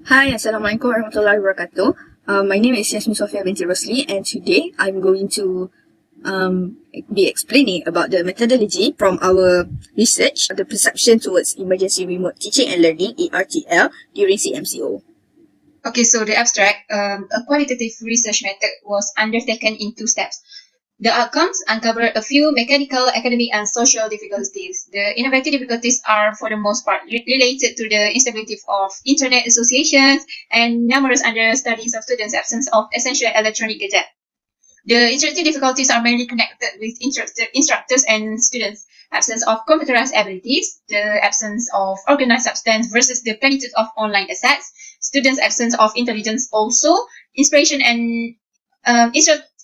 Hi, Assalamualaikum warahmatullahi wabarakatuh. My name is Yasmin Sofia binti Rosli, and today I'm going to be explaining about the methodology from our research, the perception towards emergency remote teaching and learning (ERTL) during CMCO. Okay, so the abstract, a qualitative research method was undertaken in 2 steps. The outcomes uncover a few mechanical, academic, and social difficulties. The innovative difficulties are, for the most part, related to the instability of internet associations and numerous understudies of students' absence of essential electronic gadget. The interactive difficulties are mainly connected with instructors and students, absence of computerized abilities, the absence of organized substance versus the plenitude of online assets, students' absence of intelligence also, inspiration and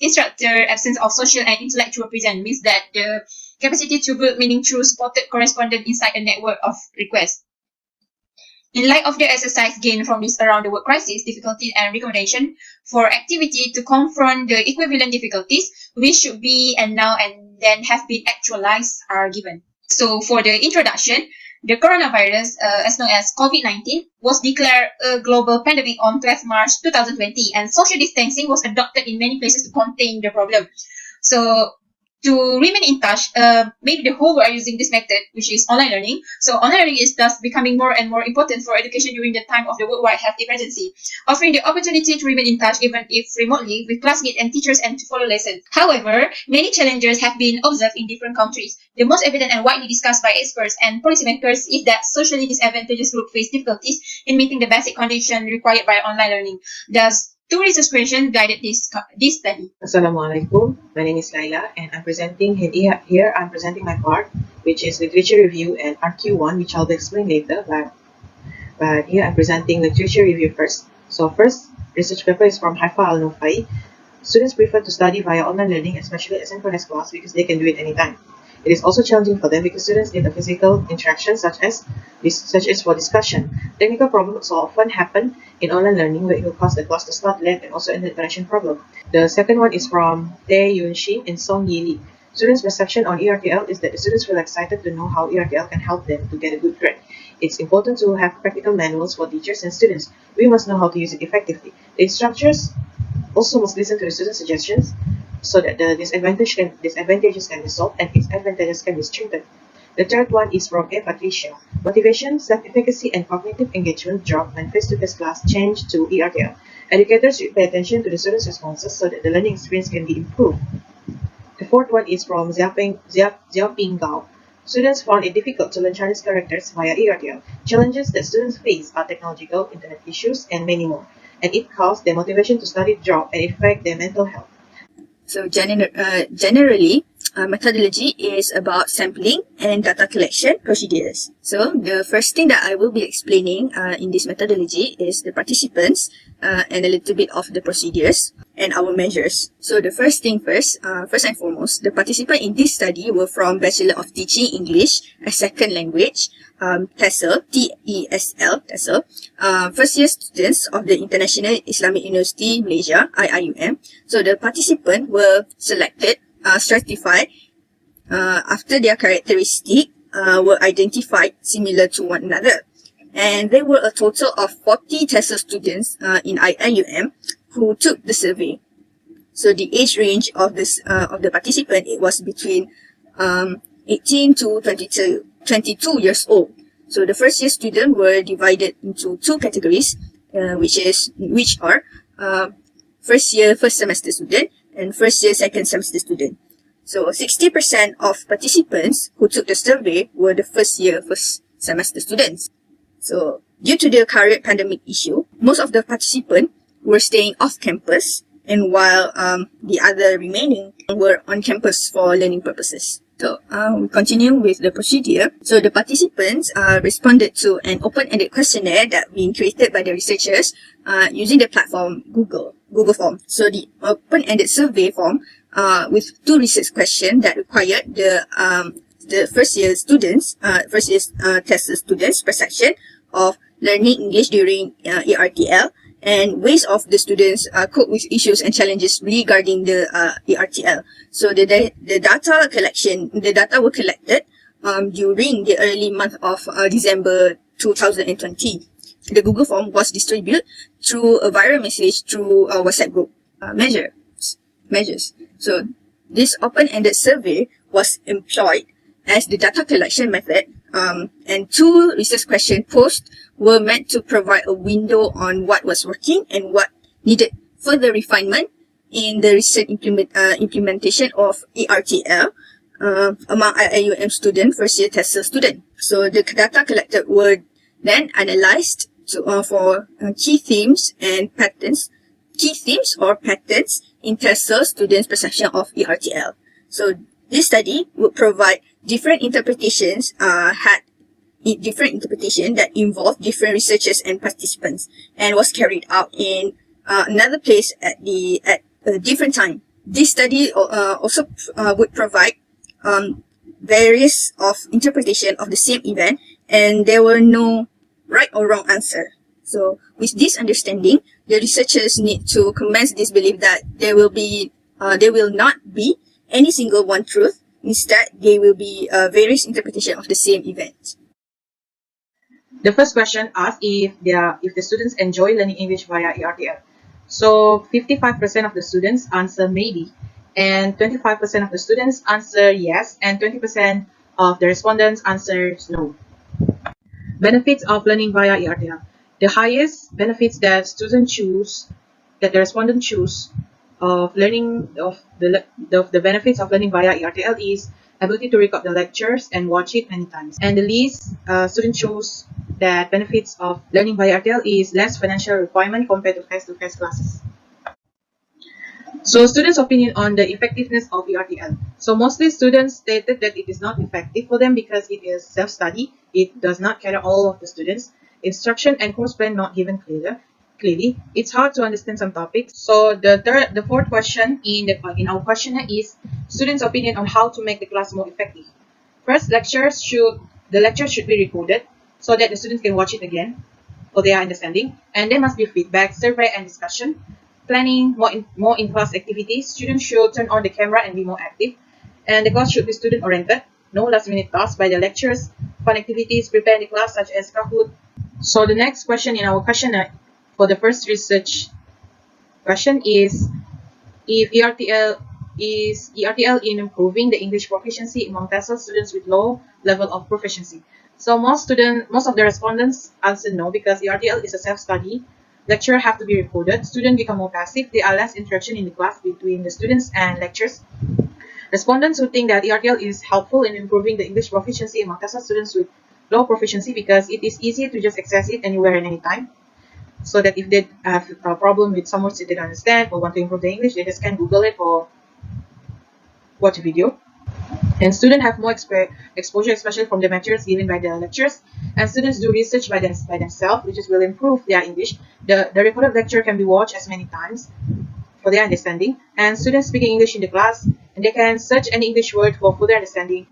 instructor absence of social and intellectual presence means that the capacity to build meaning through supported correspondent inside a network of requests. In light of the exercise gained from this around the world crisis, difficulty and recommendation for activity to confront the equivalent difficulties, which should be and now and then have been actualized are given. So for the introduction, the coronavirus, as known as COVID-19, was declared a global pandemic on 12 March 2020, and social distancing was adopted in many places to contain the problem. So to remain in touch, maybe the whole world are using this method, which is online learning. So online learning is thus becoming more and more important for education during the time of the worldwide health emergency, offering the opportunity to remain in touch even if remotely with classmates and teachers and to follow lessons. However, many challenges have been observed in different countries. The most evident and widely discussed by experts and policymakers is that socially disadvantaged groups face difficulties in meeting the basic conditions required by online learning. Thus, two research questions guided this study. Assalamualaikum. My name is Laila, and I'm presenting here. I'm presenting my part, which is literature review and RQ1, which I'll be explain later. But here I'm presenting literature review first. So first research paper is from Haifa Al Nufai. Students prefer to study via online learning, especially asynchronous class, because they can do it anytime. It is also challenging for them because students need a physical interaction, such as for discussion. Technical problems often happen in online learning, where it will cause the class to start late and also internet connection problem. The second one is from Tae Yun Shin and Song Yi Lee. Students' perception on ERTL is that the students feel excited to know how ERTL can help them to get a good grade. It's important to have practical manuals for teachers and students. We must know how to use it effectively. The instructors also must listen to the students' suggestions so that the disadvantages can be solved and its advantages can be strengthened. The third one is from A. Patricia. Motivation, self-efficacy, and cognitive engagement drop when face-to-face class change to ERTL. Educators should pay attention to the students' responses so that the learning experience can be improved. The fourth one is from Xiaoping Gao. Students found it difficult to learn Chinese characters via ERTL. Challenges that students face are technological, internet issues, and many more. And it caused their motivation to study drop and affect their mental health. So generally, methodology is about sampling and data collection procedures. So the first thing that I will be explaining in this methodology is the participants and a little bit of the procedures and our measures. So the first thing first and foremost, the participants in this study were from Bachelor of Teaching English as Second Language, TESL, TESL, TESL, first year students of the International Islamic University Malaysia, IIUM. So the participants were selected, stratified after their characteristic were identified similar to one another. And there were a total of 40 TESL students in IIUM who took the survey. So the age range of the participant, it was between 18 to 22 years old. So the first year students were divided into two categories, which are first year first semester student and first year second semester student. So 60% of participants who took the survey were the first year first semester students. So due to the current pandemic issue, most of the participants were staying off campus, and while the other remaining were on campus for learning purposes. So we continue with the procedure. So the participants responded to an open-ended questionnaire that been created by the researchers using the platform Google Form. So the open-ended survey form with two research questions that required the first year students, TESL students' perception of learning English during ERTL, and ways of the students cope with issues and challenges regarding the ERTL. So the data were collected during the early month of December 2020. the Google form was distributed through a viral message through a WhatsApp group measures. So this open-ended survey was employed as the data collection method, and 2 research question posed were meant to provide a window on what was working and what needed further refinement in the recent implementation of ERTL among IIUM student, first year TESL student. So the data collected were then analyzed for key themes or patterns in TESL students' perception of ERTL. So this study would provide different interpretations, that involved different researchers and participants, and was carried out in another place at a different time. This study also would provide various of interpretation of the same event, and there were no right or wrong answer. So with this understanding, the researchers need to commence this belief that there will not be any single one truth. Instead, there will be various interpretation of the same event. The first question asks if the students enjoy learning English via ERTL. So 55% of the students answer maybe, and 25% of the students answer yes, and 20% of the respondents answers no. Benefits of learning via ERTL. The highest benefits that the respondent choose of learning the benefits of learning via ERTL is ability to record the lectures and watch it many times. And the least student choose that benefits of learning via ERTL is less financial requirement compared to face-to-face classes. So students' opinion on the effectiveness of ERTL. So mostly students stated that it is not effective for them because it is self-study. It does not cater all of the students. Instruction and course plan not given clearly. It's hard to understand some topics. So the fourth question in our questionnaire is students' opinion on how to make the class more effective. First, the lecture should be recorded so that the students can watch it again for their understanding. And there must be feedback, survey, and discussion. Planning more in-class activities. Students should turn on the camera and be more active. And the class should be student-oriented. No last-minute tasks by the lecturers. Fun activities prepared in the class such as Kahoot. So the next question in our questionnaire for the first research question is if ERTL in improving the English proficiency among TESL students with low level of proficiency. So most of the respondents answered no because ERTL is a self-study. Lecture have to be recorded. Students become more passive. There are less interaction in the class between the students and lecturers. Respondents who think that ERTL is helpful in improving the English proficiency among TESL students with low proficiency because it is easy to just access it anywhere and anytime. So that if they have a problem with some words that they don't understand or want to improve the English, they just can Google it or watch a video. And students have more exposure, especially from the materials given by the lecturers. And students do research by themselves, which will improve their English. The recorded lecture can be watched as many times for their understanding. And students speaking English in the class, and they can search any English word for further understanding.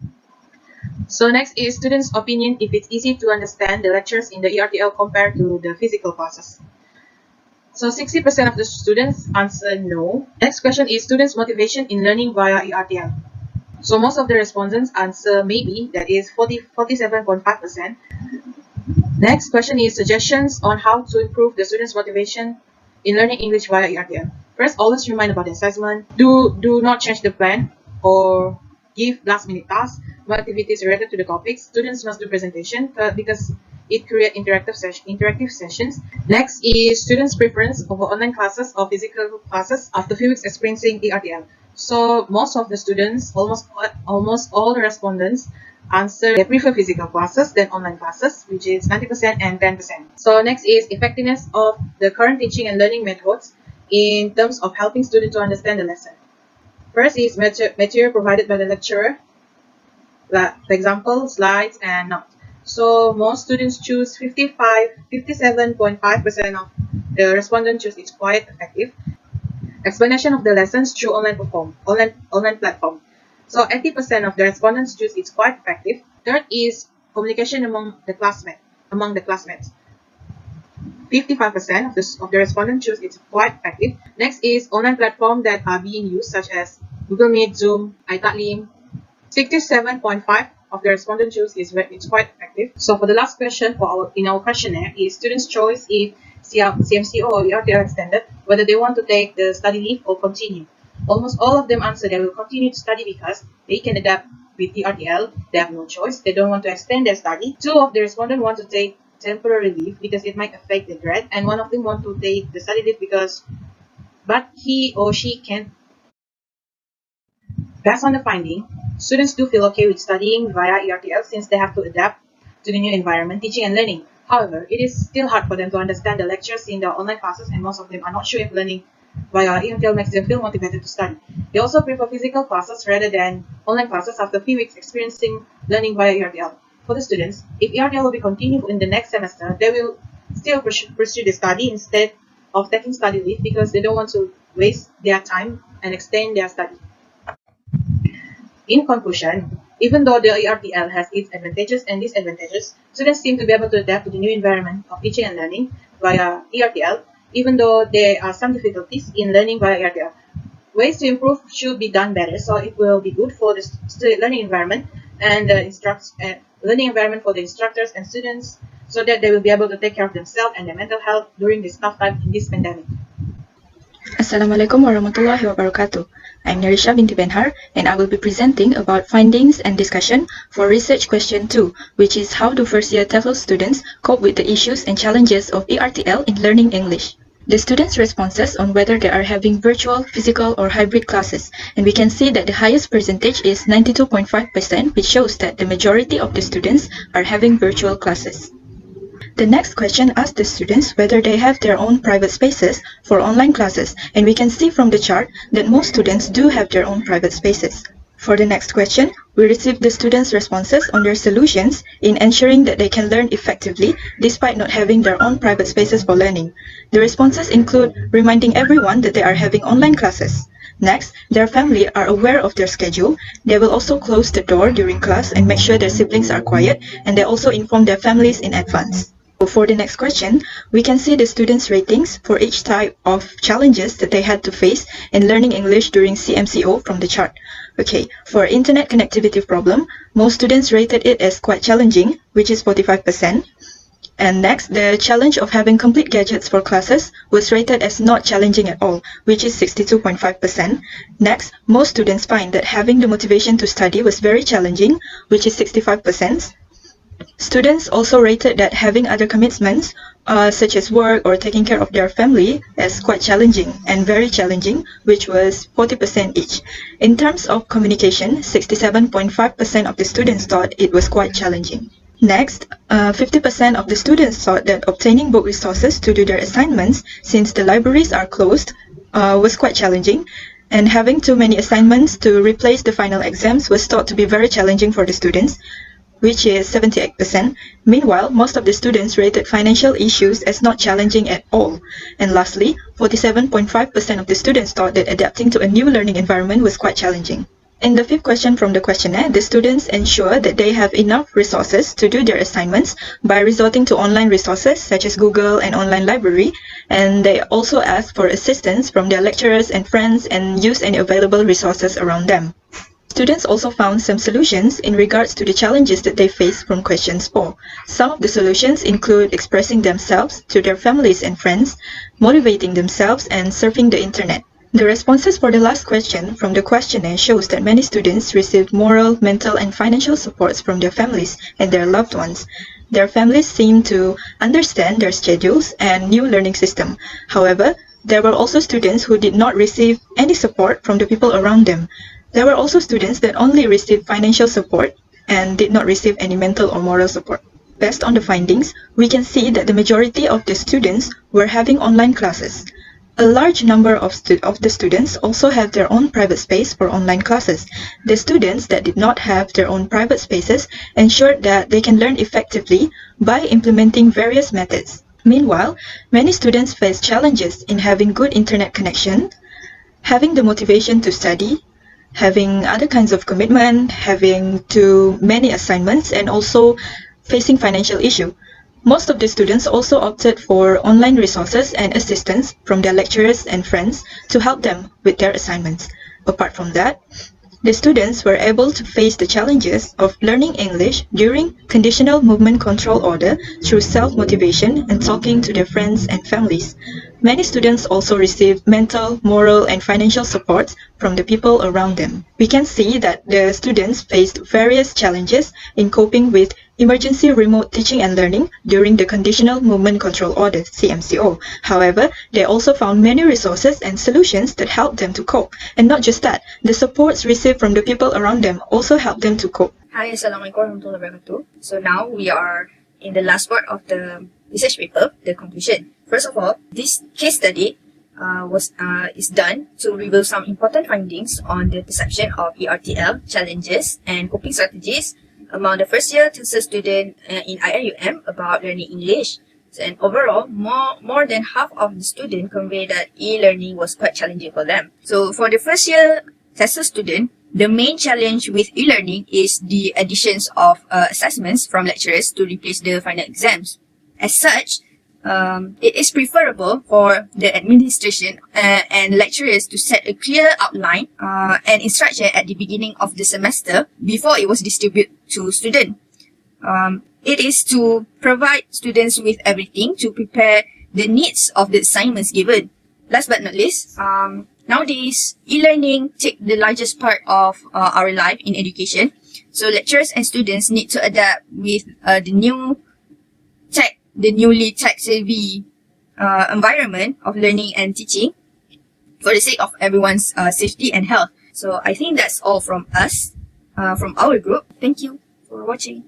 So next is students' opinion if it's easy to understand the lectures in the ERTL compared to the physical classes. So 60% of the students answer no. Next question is students' motivation in learning via ERTL. So most of the respondents answer maybe, that is 47.5%. Next question is suggestions on how to improve the students' motivation in learning English via ERTL. First, always remind about the assessment. Do not change the plan or give last-minute tasks, more activities related to the topics. Students must do presentation because it creates interactive sessions. Next is students' preference over online classes or physical classes after a few weeks experiencing ERTL. So most of the students, almost all the respondents answer they prefer physical classes than online classes, which is 90% and 10%. So next is effectiveness of the current teaching and learning methods in terms of helping students to understand the lesson. First is material provided by the lecturer, for example, slides and notes. So most students choose 57.5% of the respondents choose it's quite effective. Explanation of the lessons through online platform. So 80% of the respondents choose it's quite effective. Third is communication among the classmates. 55% of the respondents choose it's quite effective. Next is online platform that are being used such as Google Meet, Zoom, IIUM. 67.5% of the respondents choose it's quite effective. perspective. So for the last question in our questionnaire is students' choice if CMCO or ERTL extended, whether they want to take the study leave or continue. Almost all of them answer they will continue to study because they can adapt with ERTL. They have no choice. They don't want to extend their study. 2 of the respondents want to take temporary leave because it might affect the grade, and 1 of them want to take the study leave but he or she can't. Based on the finding, students do feel okay with studying via ERTL since they have to adapt to the new environment, teaching and learning. However, it is still hard for them to understand the lectures in the online classes, and most of them are not sure if learning via ERTL makes them feel motivated to study. They also prefer physical classes rather than online classes after a few weeks experiencing learning via ERTL. For the students, if ERTL will be continued in the next semester, they will still pursue the study instead of taking study leave because they don't want to waste their time and extend their study. In conclusion, even though the ERTL has its advantages and disadvantages, students seem to be able to adapt to the new environment of teaching and learning via ERTL, even though there are some difficulties in learning via ERTL. Ways to improve should be done better, so it will be good for the learning environment and the learning environment for the instructors and students, so that they will be able to take care of themselves and their mental health during this tough time in this pandemic. Assalamualaikum warahmatullahi wabarakatuh. I'm Narisha binti Benhar, and I will be presenting about findings and discussion for research question 2, which is how do first-year TESL students cope with the issues and challenges of ERTL in learning English. The students' responses on whether they are having virtual, physical, or hybrid classes, and we can see that the highest percentage is 92.5%, which shows that the majority of the students are having virtual classes. The next question asks the students whether they have their own private spaces for online classes, and we can see from the chart that most students do have their own private spaces. For the next question, we received the students' responses on their solutions in ensuring that they can learn effectively despite not having their own private spaces for learning. The responses include reminding everyone that they are having online classes. Next, their family are aware of their schedule. They will also close the door during class and make sure their siblings are quiet, and they also inform their families in advance. For the next question, we can see the students' ratings for each type of challenges that they had to face in learning English during CMCO from the chart. Okay, for internet connectivity problem, most students rated it as quite challenging, which is 45%. And next, the challenge of having complete gadgets for classes was rated as not challenging at all, which is 62.5%. Next, most students find that having the motivation to study was very challenging, which is 65%. Students also rated that having other commitments, such as work or taking care of their family, as quite challenging and very challenging, which was 40% each. In terms of communication, 67.5% of the students thought it was quite challenging. Next, 50% of the students thought that obtaining book resources to do their assignments, since the libraries are closed, was quite challenging. And having too many assignments to replace the final exams was thought to be very challenging for the students, which is 78%. Meanwhile, most of the students rated financial issues as not challenging at all. And lastly, 47.5% of the students thought that adapting to a new learning environment was quite challenging. In the fifth question from the questionnaire, the students ensure that they have enough resources to do their assignments by resorting to online resources such as Google and online library, and they also ask for assistance from their lecturers and friends and use any available resources around them. Students also found some solutions in regards to the challenges that they face from questions 4. Some of the solutions include expressing themselves to their families and friends, motivating themselves, and surfing the internet. The responses for the last question from the questionnaire shows that many students received moral, mental, and financial supports from their families and their loved ones. Their families seem to understand their schedules and new learning system. However, there were also students who did not receive any support from the people around them. There were also students that only received financial support and did not receive any mental or moral support. Based on the findings, we can see that the majority of the students were having online classes. A large number of the students also have their own private space for online classes. The students that did not have their own private spaces ensured that they can learn effectively by implementing various methods. Meanwhile, many students face challenges in having good internet connection, having the motivation to study, having other kinds of commitment, having too many assignments, and also facing financial issue. Most of the students also opted for online resources and assistance from their lecturers and friends to help them with their assignments. Apart from that, The students were able to face the challenges of learning English during conditional movement control order through self-motivation and talking to their friends and families. Many students also received mental, moral, and financial support from the people around them. We can see that the students faced various challenges in coping with emergency remote teaching and learning during the Conditional Movement Control Order (CMCO). However, they also found many resources and solutions that helped them to cope. And not just that, the supports received from the people around them also helped them to cope. Hi, Assalamualaikum warahmatullahi wabarakatuh. So now we are in the last part of the research paper, the conclusion. First of all, this case study is done to reveal some important findings on the perception of ERTL challenges and coping strategies among the first year TESL student in IIUM about learning English. And overall, more than half of the students conveyed that e-learning was quite challenging for them. So for the first year TESL student, the main challenge with e-learning is the additions of assessments from lecturers to replace the final exams. As such, it is preferable for the administration and lecturers to set a clear outline and instruction at the beginning of the semester before it was distributed to students. It is to provide students with everything to prepare the needs of the assignments given. Last but not least, nowadays, e-learning take the largest part of our life in education. So lecturers and students need to adapt with the newly tech-savvy environment of learning and teaching for the sake of everyone's safety and health. So I think that's all from us, from our group. Thank you for watching.